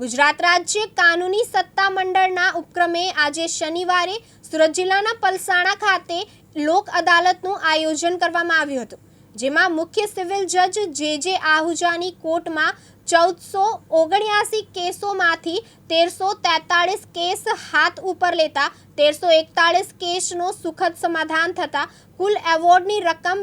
ગુજરાત રાજ્ય કાનૂની સત્તા મંડળના ઉપક્રમે આજે શનિવારે સુરત જિલ્લાના પલસાણા ખાતે લોક અદાલતનું આયોજન કરવામાં આવ્યું હતું, જેમાં મુખ્ય સિવિલ જજ જે આહુજાની કોર્ટમાં 1479 કેસોમાંથી 1343 કેસ હાથ ઉપર લેતા 1341 કેસનો સુખદ સમાધાન થતા કુલ એવોર્ડની રકમ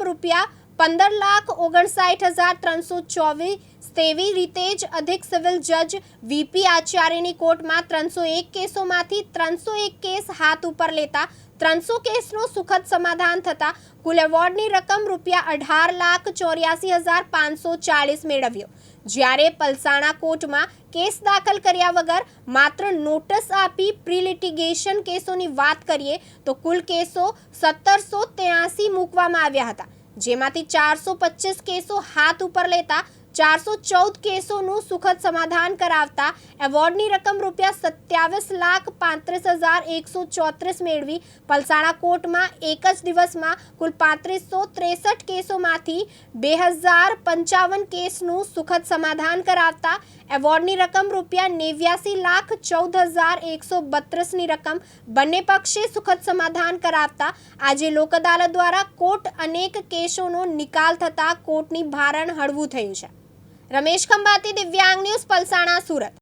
₹15,59,324 તેવી રીતે જ અધિક સિવિલ જજ વીપી આચાર્યની કોર્ટમાં 301 કેસોમાંથી 301 કેસ હાથ ઉપર લેતા 300 કેસનો સુખદ સમાધાન થતા કુલ એવોર્ડની રકમ ₹8,84,540 મેળવ્યો, જ્યારે પલસાણા કોર્ટમાં કેસ દાખલ કર્યા વગર માત્ર નોટિસ આપી પ્રી લિટિગેશન કેસોની વાત કરીએ તો કુલ કેસો 1783 મૂકવામાં આવ્યા હતા, જેમાંથી 425 કેસો હાથ ઉપર લેતા 414 કેસોનું સુખદ સમાધાન કરાવતા એવોર્ડની રકમ ₹27,35,134 મેળવી પલસાણા કોર્ટમાં એક જ દિવસમાં કુલ 3563 કેસોમાંથી 2055 કેસનું સુખદ સમાધાન કરાવતા એવોર્ડની રકમ ₹89,14,132ની રકમ બંને પક્ષે સુખદ સમાધાન કરાવતા આજે લોક અદાલત દ્વારા કોર્ટ અનેક કેસોનો નિકાલ થતા કોર્ટની ભારણ હળવું થયું છે। રમેશ ખંભાતી, દિવ્યાંગ ન્યૂઝ, પલસાણા, સુરત।